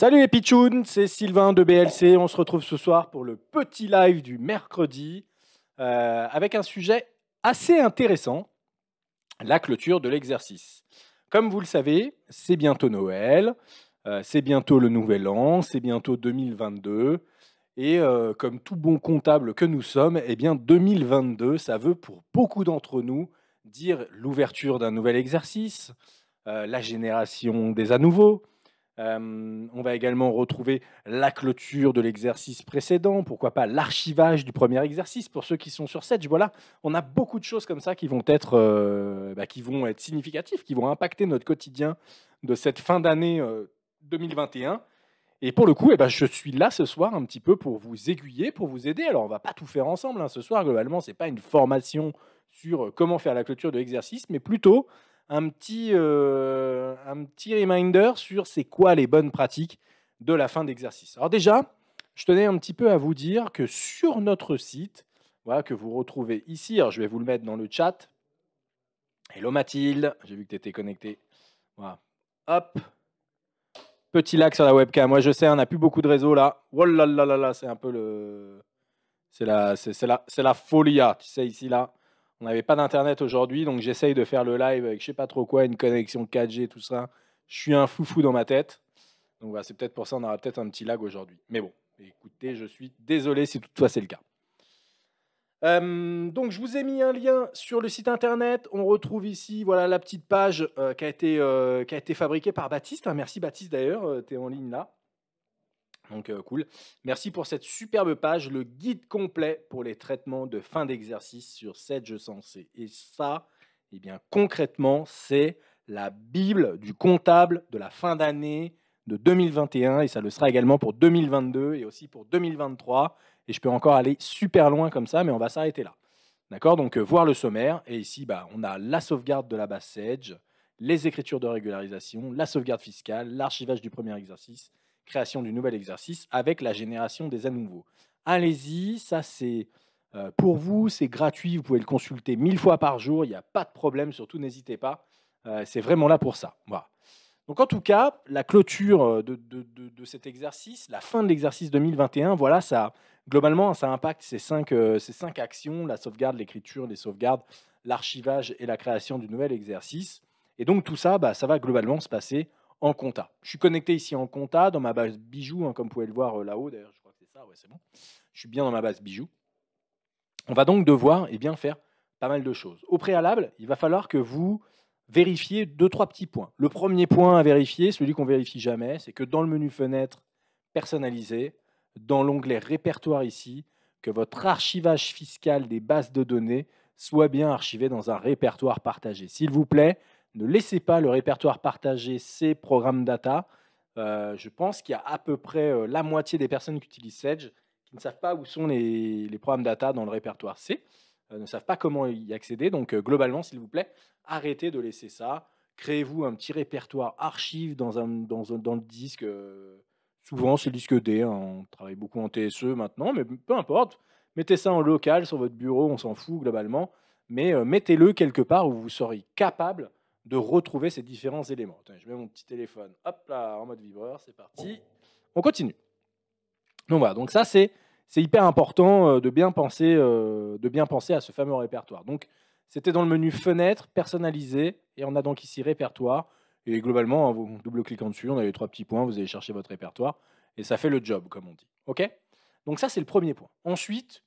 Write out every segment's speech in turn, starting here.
Salut les pitchouns, c'est Sylvain de BLC. On se retrouve ce soir pour le petit live du mercredi avec un sujet assez intéressant, la clôture de l'exercice. Comme vous le savez, c'est bientôt Noël, c'est bientôt le Nouvel An, c'est bientôt 2022. Et comme tout bon comptable que nous sommes, eh bien 2022, ça veut pour beaucoup d'entre nous dire l'ouverture d'un nouvel exercice, la génération des à nouveaux. On va également retrouver la clôture de l'exercice précédent, pourquoi pas l'archivage du premier exercice pour ceux qui sont sur Sedge. Voilà, on a beaucoup de choses comme ça qui vont être significatives, qui vont impacter notre quotidien de cette fin d'année 2021. Et pour le coup, je suis là ce soir un petit peu pour vous aiguiller, pour vous aider. Alors, on va pas tout faire ensemble, hein, ce soir. Globalement, c'est pas une formation sur comment faire la clôture de l'exercice, mais plutôt un petit reminder sur c'est quoi les bonnes pratiques de la fin d'exercice. Alors déjà, je tenais un petit peu à vous dire que sur notre site, voilà, que vous retrouvez ici, alors je vais vous le mettre dans le chat. Hello Mathilde, j'ai vu que tu étais connecté. Voilà. Hop, petit lag sur la webcam. Moi, je sais, on n'a plus beaucoup de réseau là. Oh là là là là, c'est un peu le. C'est la folia. Tu sais, ici, là, on n'avait pas d'internet aujourd'hui, donc j'essaye de faire le live avec je sais pas trop quoi, une connexion 4G, tout ça. Je suis un foufou dans ma tête. Donc voilà, c'est peut-être pour ça on aura peut-être un petit lag aujourd'hui. Mais bon, écoutez, je suis désolé si toutefois c'est le cas. Donc, je vous ai mis un lien sur le site internet. On retrouve ici voilà, la petite page qui a été fabriquée par Baptiste. Merci Baptiste d'ailleurs, tu es en ligne là. Donc cool. Merci pour cette superbe page, le guide complet pour les traitements de fin d'exercice sur Sedge Sensei. Et ça, eh bien concrètement, c'est la Bible du comptable de la fin d'année de 2021 et ça le sera également pour 2022 et aussi pour 2023. Et je peux encore aller super loin comme ça, mais on va s'arrêter là. D'accord. Donc voir le sommaire. Et ici, on a la sauvegarde de la base Sedge, les écritures de régularisation, la sauvegarde fiscale, l'archivage du premier exercice, création du nouvel exercice avec la génération des à nouveaux. Allez-y, ça c'est pour vous, c'est gratuit, vous pouvez le consulter 1000 fois par jour, il n'y a pas de problème, surtout n'hésitez pas, c'est vraiment là pour ça. Voilà. Donc en tout cas, la clôture de cet exercice, la fin de l'exercice 2021, voilà, ça, globalement, ça impacte ces cinq actions, la sauvegarde, l'écriture, les sauvegardes, l'archivage et la création du nouvel exercice. Et donc tout ça, ça va globalement se passer en compta. Je suis connecté ici en compta, dans ma base bijoux, hein, comme vous pouvez le voir là-haut, d'ailleurs, je crois que c'est ça, ouais, c'est bon. Je suis bien dans ma base bijoux. On va donc devoir faire pas mal de choses. Au préalable, il va falloir que vous vérifiez 2-3 petits points. Le premier point à vérifier, celui qu'on vérifie jamais, c'est que dans le menu fenêtre personnalisé, dans l'onglet répertoire ici, que votre archivage fiscal des bases de données soit bien archivé dans un répertoire partagé. S'il vous plaît, ne laissez pas le répertoire partagé ces programmes data. Je pense qu'il y a à peu près la moitié des personnes qui utilisent Sedge qui ne savent pas où sont les programmes data dans le répertoire C, ne savent pas comment y accéder. Donc, globalement, s'il vous plaît, arrêtez de laisser ça. Créez-vous un petit répertoire archive dans le disque. Souvent, c'est le disque D. Hein, on travaille beaucoup en TSE maintenant, mais peu importe. Mettez ça en local sur votre bureau, on s'en fout globalement. Mais mettez-le quelque part où vous serez capable de retrouver ces différents éléments. Attends, je mets mon petit téléphone, hop là, en mode vibreur, c'est parti. On continue. Donc voilà, donc ça c'est hyper important de bien penser à ce fameux répertoire. Donc c'était dans le menu fenêtre, personnalisé, et on a donc ici répertoire. Et globalement, hein, vous double-cliquant dessus, on a les 3 petits points, vous allez chercher votre répertoire, et ça fait le job, comme on dit. OK. Donc ça, c'est le premier point. Ensuite,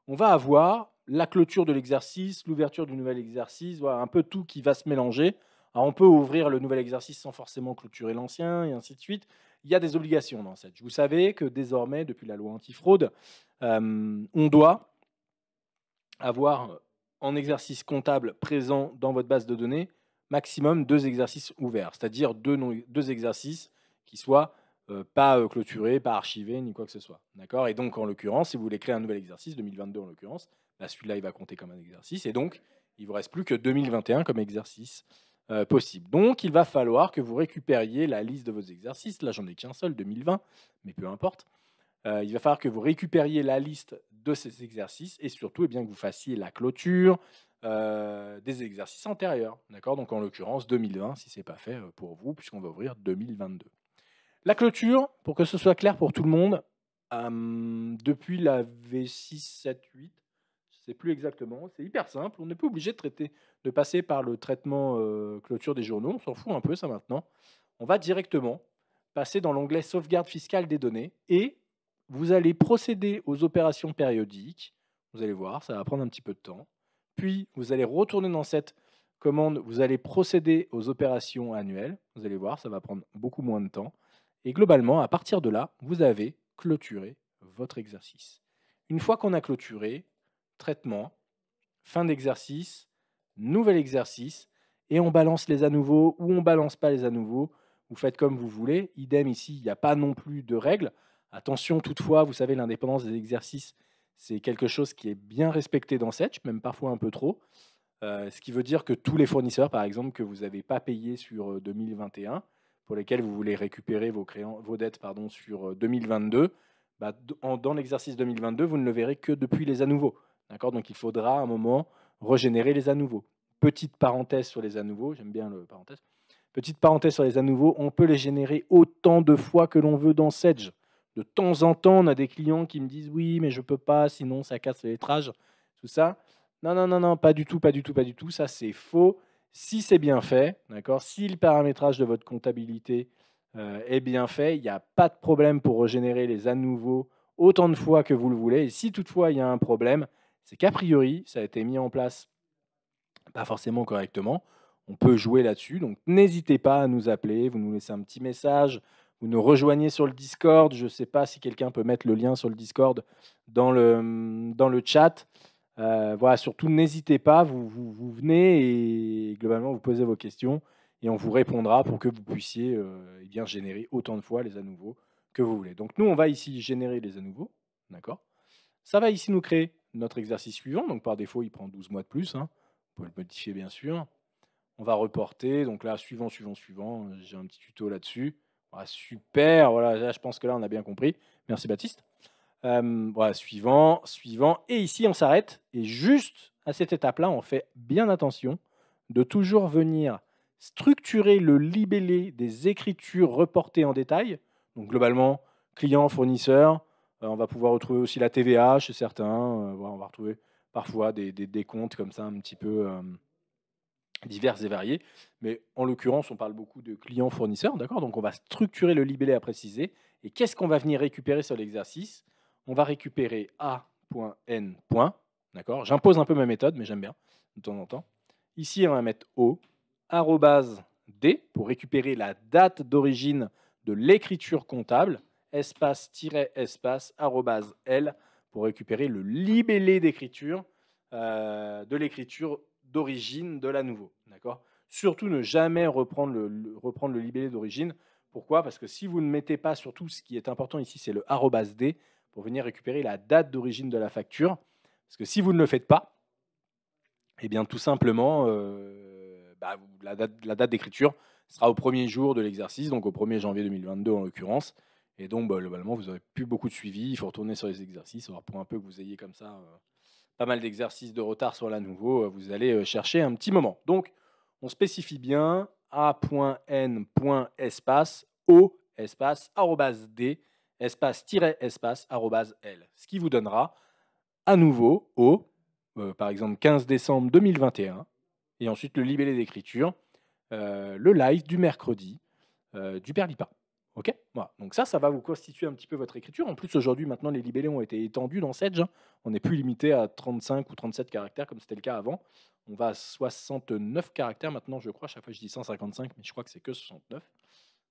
on va avoir la clôture de l'exercice, l'ouverture du nouvel exercice, voilà, un peu tout qui va se mélanger. Alors on peut ouvrir le nouvel exercice sans forcément clôturer l'ancien, et ainsi de suite. Il y a des obligations dans cette. Vous savez que désormais, depuis la loi antifraude, on doit avoir en exercice comptable présent dans votre base de données maximum 2 exercices ouverts, c'est-à-dire 2 exercices qui soient pas clôturés, pas archivés, ni quoi que ce soit. D'accord. Et donc, en l'occurrence, si vous voulez créer un nouvel exercice, 2022 en l'occurrence, celui-là, il va compter comme un exercice. Et donc, il ne vous reste plus que 2021 comme exercice possible. Donc, il va falloir que vous récupériez la liste de vos exercices. Là, j'en ai qu'un seul, 2020, mais peu importe. Il va falloir que vous récupériez la liste de ces exercices et surtout que vous fassiez la clôture des exercices antérieurs. D'accord. Donc, en l'occurrence, 2020, si ce n'est pas fait pour vous, puisqu'on va ouvrir 2022. La clôture, pour que ce soit clair pour tout le monde, depuis la V6, 7, 8, je ne sais plus exactement, c'est hyper simple. On n'est pas obligé de passer par le traitement clôture des journaux, on s'en fout un peu ça maintenant. On va directement passer dans l'onglet sauvegarde fiscale des données et vous allez procéder aux opérations périodiques. Vous allez voir, ça va prendre un petit peu de temps. Puis, vous allez retourner dans cette commande, vous allez procéder aux opérations annuelles. Vous allez voir, ça va prendre beaucoup moins de temps. Et globalement, à partir de là, vous avez clôturé votre exercice. Une fois qu'on a clôturé, traitement, fin d'exercice, nouvel exercice, et on balance les à nouveau ou on balance pas les à nouveau. Vous faites comme vous voulez. Idem ici, il n'y a pas non plus de règles. Attention toutefois, vous savez, l'indépendance des exercices, c'est quelque chose qui est bien respecté dans Setch, même parfois un peu trop. Ce qui veut dire que tous les fournisseurs, par exemple, que vous n'avez pas payés sur 2021, pour lesquels vous voulez récupérer vos dettes sur 2022, bah, dans l'exercice 2022, vous ne le verrez que depuis les à nouveaux. D'accord. Donc il faudra à un moment régénérer les à nouveaux. Petite parenthèse sur les à nouveaux, j'aime bien le parenthèse. Petite parenthèse sur les à nouveaux, on peut les générer autant de fois que l'on veut dans Sedge. De temps en temps, on a des clients qui me disent oui, mais je peux pas, sinon ça casse le lettrage, tout ça. Non, non, non, non, pas du tout, pas du tout, pas du tout. Ça, c'est faux. Si c'est bien fait, d'accord, si le paramétrage de votre comptabilité est bien fait, il n'y a pas de problème pour régénérer les à nouveau autant de fois que vous le voulez. Et si toutefois il y a un problème, c'est qu'a priori, ça a été mis en place pas forcément correctement. On peut jouer là-dessus. Donc n'hésitez pas à nous appeler, vous nous laissez un petit message, vous nous rejoignez sur le Discord. Je ne sais pas si quelqu'un peut mettre le lien sur le Discord dans le chat. Voilà, surtout n'hésitez pas, vous venez et globalement vous posez vos questions et on vous répondra pour que vous puissiez eh bien, générer autant de fois les à nouveau que vous voulez. Donc nous, on va ici générer les à nouveau, d'accord. Ça va ici nous créer notre exercice suivant, donc par défaut, il prend 12 mois de plus, hein. Vous pouvez le modifier bien sûr. On va reporter, donc là, suivant, suivant, suivant, j'ai un petit tuto là-dessus. Voilà, super, voilà, là, je pense que là, on a bien compris. Merci Baptiste. Voilà, suivant, suivant. Et ici, on s'arrête. Et juste à cette étape-là, on fait bien attention de toujours venir structurer le libellé des écritures reportées en détail. Donc globalement, client, fournisseur. On va pouvoir retrouver aussi la TVA chez certains. Voilà, on va retrouver parfois des comptes comme ça un petit peu divers et variés. Mais en l'occurrence, on parle beaucoup de clients-fournisseurs. D'accord. Donc on va structurer le libellé à préciser. Et qu'est-ce qu'on va venir récupérer sur l'exercice? On va récupérer A.N. D'accord. J'impose un peu ma méthode, mais j'aime bien de temps en temps. Ici, on va mettre O, arrobase D, pour récupérer la date d'origine de l'écriture comptable, espace, tiret, espace, arrobase L, pour récupérer le libellé d'écriture de l'écriture d'origine de la nouveau. D'accord. Surtout ne jamais reprendre le libellé d'origine. Pourquoi? Parce que si vous ne mettez pas, surtout ce qui est important ici, c'est le arrobase D, pour venir récupérer la date d'origine de la facture. Parce que si vous ne le faites pas, eh bien tout simplement, la date d'écriture sera au premier jour de l'exercice, donc au 1er janvier 2022 en l'occurrence. Et donc, globalement, vous n'aurez plus beaucoup de suivi. Il faut retourner sur les exercices. Alors, pour un peu que vous ayez comme ça pas mal d'exercices de retard sur la nouveau, vous allez chercher un petit moment. Donc, on spécifie bien a.n.espace o espace arrobase d espace tiret espace arrobase l, ce qui vous donnera à nouveau au par exemple 15 décembre 2021 et ensuite le libellé d'écriture, le live du mercredi du Perlipa. Ok, voilà. Donc ça va vous constituer un petit peu votre écriture. En plus, aujourd'hui, maintenant, les libellés ont été étendus dans Sedge. On n'est plus limité à 35 ou 37 caractères comme c'était le cas avant. On va à 69 caractères maintenant, je crois. Chaque fois, je dis 155, mais je crois que c'est que 69.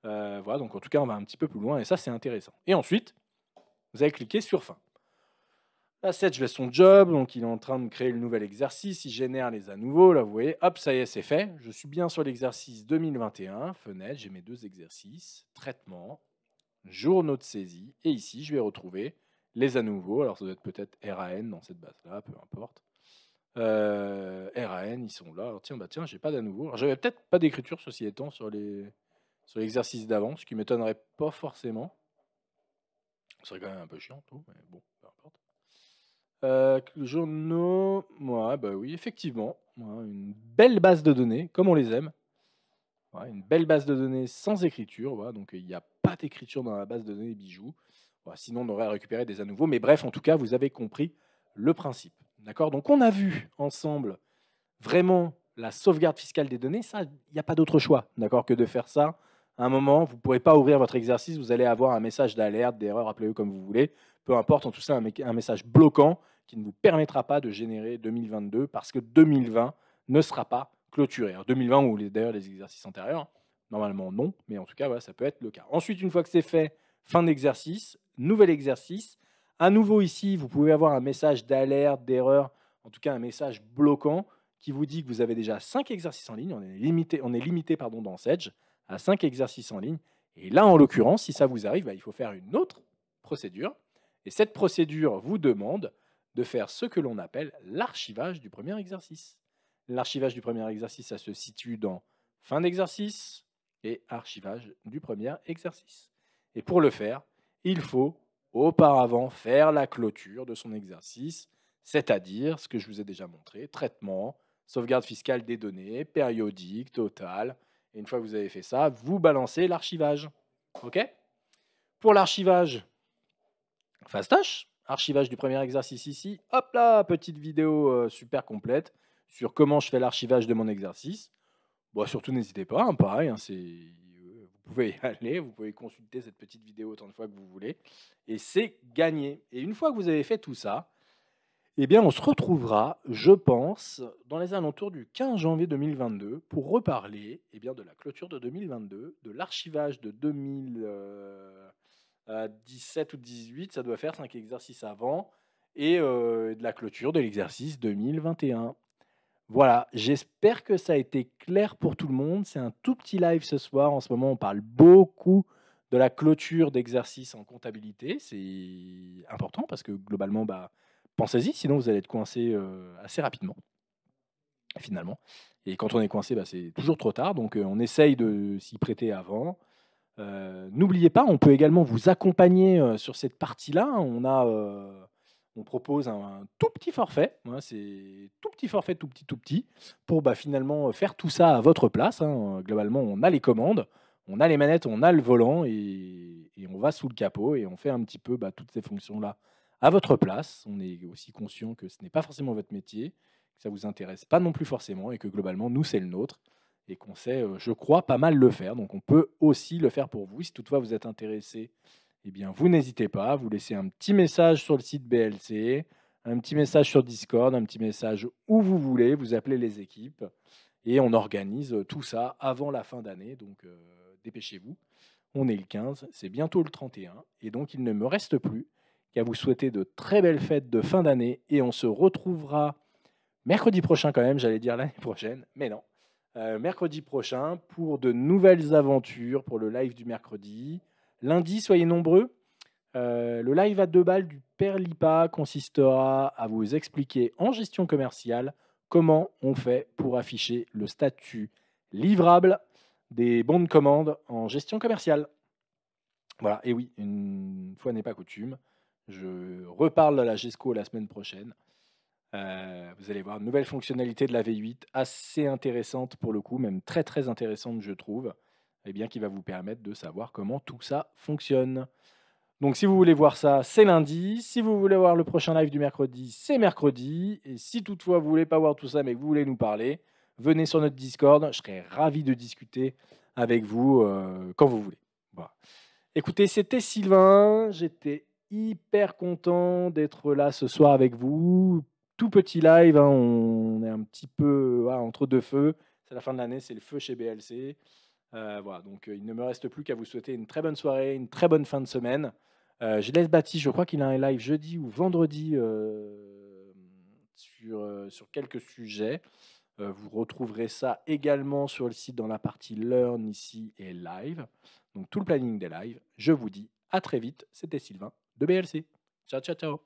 Voilà, donc en tout cas, on va un petit peu plus loin et ça, c'est intéressant. Et ensuite, vous allez cliquer sur fin. Là, Sedge fait son job, donc il est en train de créer le nouvel exercice, il génère les à nouveau, là vous voyez, hop, ça y est, c'est fait. Je suis bien sur l'exercice 2021, fenêtre, j'ai mes deux exercices, traitement, journaux de saisie, et ici, je vais retrouver les à nouveau. Alors ça doit être peut-être RAN dans cette base-là, peu importe. RAN, ils sont là. Alors, tiens, j'ai pas d'à nouveau. Alors j'avais peut-être pas d'écriture, ceci étant, sur l'exercice d'avant, ce qui m'étonnerait pas forcément. Ce serait quand même un peu chiant, tout, mais bon, peu importe. Journaux, ouais, bah oui, effectivement. Ouais, une belle base de données, comme on les aime. Voilà, une belle base de données sans écriture, voilà, donc il n'y a pas d'écriture dans la base de données bijoux. Voilà, sinon, on aurait récupéré des à nouveau. Mais bref, en tout cas, vous avez compris le principe. D'accord? Donc, on a vu ensemble vraiment la sauvegarde fiscale des données. Ça, il n'y a pas d'autre choix, d'accord, que de faire ça. À un moment, vous ne pourrez pas ouvrir votre exercice, vous allez avoir un message d'alerte, d'erreur, appelez-le comme vous voulez. Peu importe, en tout ça, un message bloquant qui ne vous permettra pas de générer 2022 parce que 2020 ne sera pas clôturé. Alors 2020 ou d'ailleurs les exercices antérieurs, normalement non, mais en tout cas, voilà, ça peut être le cas. Ensuite, une fois que c'est fait, fin d'exercice, nouvel exercice. À nouveau ici, vous pouvez avoir un message d'alerte, d'erreur, en tout cas un message bloquant qui vous dit que vous avez déjà 5 exercices en ligne. On est limité pardon, dans Sedge à 5 exercices en ligne. Et là, en l'occurrence, si ça vous arrive, il faut faire une autre procédure. Et cette procédure vous demande de faire ce que l'on appelle l'archivage du premier exercice. L'archivage du premier exercice, ça se situe dans fin d'exercice et archivage du premier exercice. Et pour le faire, il faut auparavant faire la clôture de son exercice, c'est-à-dire ce que je vous ai déjà montré, traitement, sauvegarde fiscale des données, périodique, totale. Et une fois que vous avez fait ça, vous balancez l'archivage. OK? Pour l'archivage, fastoche, archivage du premier exercice ici. Hop là, petite vidéo super complète sur comment je fais l'archivage de mon exercice. Bon, surtout, n'hésitez pas, hein, pareil, hein, vous pouvez y aller, vous pouvez consulter cette petite vidéo autant de fois que vous voulez. Et c'est gagné. Et une fois que vous avez fait tout ça, eh bien, on se retrouvera, je pense, dans les alentours du 15 janvier 2022 pour reparler de la clôture de 2022, de l'archivage de 2017 ou 18, ça doit faire 5 exercices avant, et de la clôture de l'exercice 2021. Voilà, j'espère que ça a été clair pour tout le monde. C'est un tout petit live ce soir. En ce moment, on parle beaucoup de la clôture d'exercices en comptabilité. C'est important parce que globalement, pensez-y, sinon vous allez être coincé assez rapidement, finalement. Et quand on est coincé, c'est toujours trop tard. Donc, on essaye de s'y prêter avant. N'oubliez pas, on peut également vous accompagner sur cette partie-là. On propose un tout petit forfait, hein, c'est tout petit forfait, tout petit, pour finalement faire tout ça à votre place, hein. Globalement, on a les commandes, on a les manettes, on a le volant et on va sous le capot et on fait un petit peu toutes ces fonctions-là à votre place. On est aussi conscient que ce n'est pas forcément votre métier, que ça ne vous intéresse pas non plus forcément et que globalement, nous, c'est le nôtre et qu'on sait, je crois, pas mal le faire. Donc on peut aussi le faire pour vous. Si toutefois vous êtes intéressé, eh bien, vous n'hésitez pas, vous laissez un petit message sur le site BLC, un petit message sur Discord, un petit message où vous voulez, vous appelez les équipes et on organise tout ça avant la fin d'année. Donc dépêchez-vous. On est le 15, c'est bientôt le 31 et donc il ne me reste plus qu'à vous souhaiter de très belles fêtes de fin d'année et on se retrouvera mercredi prochain quand même, j'allais dire l'année prochaine, mais non. Mercredi prochain pour de nouvelles aventures pour le live du mercredi. Lundi, soyez nombreux. Le live à 2 balles du Père Lipa consistera à vous expliquer en gestion commerciale comment on fait pour afficher le statut livrable des bons de commande en gestion commerciale. Voilà, et oui, une fois n'est pas coutume, je reparle à la GESCO la semaine prochaine. Vous allez voir, nouvelle fonctionnalité de la V8, assez intéressante pour le coup, même très très intéressante je trouve, qui va vous permettre de savoir comment tout ça fonctionne. Donc si vous voulez voir ça, c'est lundi. Si vous voulez voir le prochain live du mercredi, c'est mercredi. Et si toutefois vous voulez pas voir tout ça, mais que vous voulez nous parler, venez sur notre Discord. Je serai ravi de discuter avec vous quand vous voulez. Voilà. Écoutez, c'était Sylvain. J'étais hyper content d'être là ce soir avec vous. Tout petit live, hein, on est un petit peu entre deux feux. C'est la fin de l'année, c'est le feu chez BLC. Voilà, donc il ne me reste plus qu'à vous souhaiter une très bonne soirée, une très bonne fin de semaine. Je laisse Baptiste, je crois qu'il a un live jeudi ou vendredi sur quelques sujets. Vous retrouverez ça également sur le site dans la partie Learn ici et Live. Donc tout le planning des lives. Je vous dis à très vite. C'était Sylvain de BLC. Ciao, ciao, ciao.